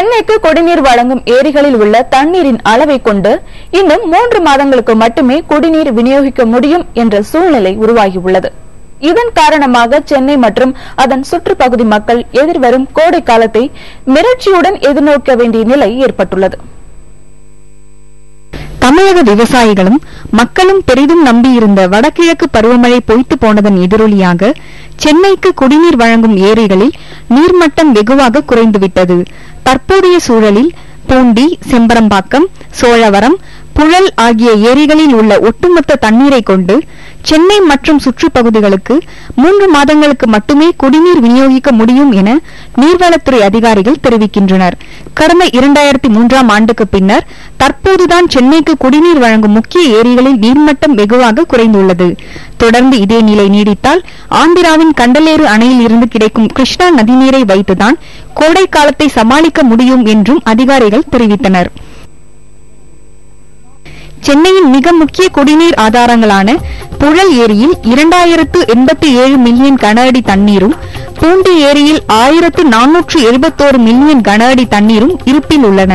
சென்னைக்கு குடிநீர் வழங்கும் ஏரிகளில் உள்ள தண்ணீரின் அளவை கொண்டு இன்னும் 3 மாதங்களுக்கு மட்டுமே குடிநீர் விநியோகிக்க முடியும் என்ற சூழ்நிலை உருவாகியுள்ளது. இதன் காரணமாக சென்னை மற்றும் அதன் சுற்றுப்பகுதி மக்கள் எதிர்வரும் கோடை காலத்தை மிரட்சியுடன் எதிர்நோக்க வேண்டிய நிலை ஏற்பட்டுள்ளது. தமிழக விவசாயிகளும் மக்களும் பெரிதும் நம்பியிருந்த வடகிழக்கு பருவமழை பொய்த்து போனதன் எதிரொலியாக சென்னைக்கு குடிநீர் வழங்கும் ஏரிகளில் நீர்மட்டம் வெகுவாக குறைந்துவிட்டது. தற்போதைய சூழலில் பூண்டி, செம்பரம்பாக்கம், சோழவரம், புழல் ஆகிய ஏரிகளில் உள்ள ஒட்டுமொத்த தண்ணீரை கொண்டு சென்னை மற்றும் சுற்றுப்பகுதிகளுக்கு 3 மாதங்களுக்கு மட்டுமே குடிநீர் விநியோகிக்க முடியும் என நீர்வளத்துறை அதிகாரிகள் தெரிவிக்கின்றனர். கடந்த 2003ஆம் ஆண்டுக்கு பின்னர் தற்போதுதான் சென்னைக்கு குடிநீர் வழங்கும் முக்கிய ஏரிகளில் நீர்மட்டம் வெகுவாக குறைந்துள்ளது. தொடர்ந்து இதே நிலை நீடித்தால் ஆந்திராவின் கண்டலேறு அணையில் இருந்து கிடைக்கும் கிருஷ்ணா நதிநீரை வைத்துதான் கோடை காலத்தை சமாளிக்க முடியும் என்றும் அதிகாரிகள் தெரிவித்தனர். சென்னையின் மிக முக்கிய குடிநீர் ஆதாரங்களான புழல் ஏரியில் 2087 மில்லியன் கன அடி தண்ணீரும், பூண்டி ஏரியில் 1471 மில்லியன் கன அடி தண்ணீரும் இருப்பில் உள்ளன.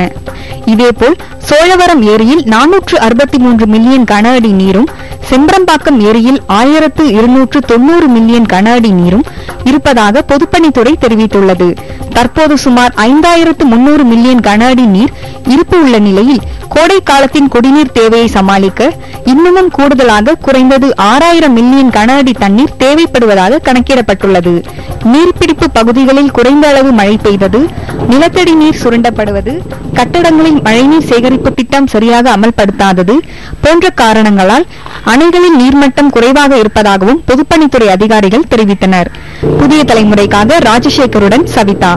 இதேபோல் சோழவரம் ஏரியில் 463 மில்லியன் கன அடி நீரும், செம்பரம்பாக்கம் ஏரியில் 1290 மில்லியன் கன அடி நீரும் இருப்பதாக பொதுப்பணித்துறை தெரிவித்துள்ளது. தற்போது சுமார் 5300 மில்லியன் கன அடி நீர் இருப்பு உள்ள நிலையில் கோடை காலத்தின் குடிநீர் தேவையை சமாளிக்க இன்னமும் கூடுதலாக குறைந்தது 6000 மில்லியன் கன அடி தண்ணீர் தேவைப்படுவதாக கணக்கிடப்பட்டுள்ளது. நீர்பிடிப்பு பகுதிகளில் குறைந்த அளவு மழை பெய்தது, நிலத்தடி நீர் சுரண்டப்படுவது, கட்டடங்களில் மழைநீர் சேகரிப்பு திட்டம் சரியாக அமல்படுத்தாதது போன்ற காரணங்களால் அணைகளின் நீர்மட்டம் குறைவாக இருப்பதாகவும் பொதுப்பணித்துறை அதிகாரிகள் தெரிவித்தனர். புதிய தலைமுறைக்காக ராஜசேகருடன் சவிதா.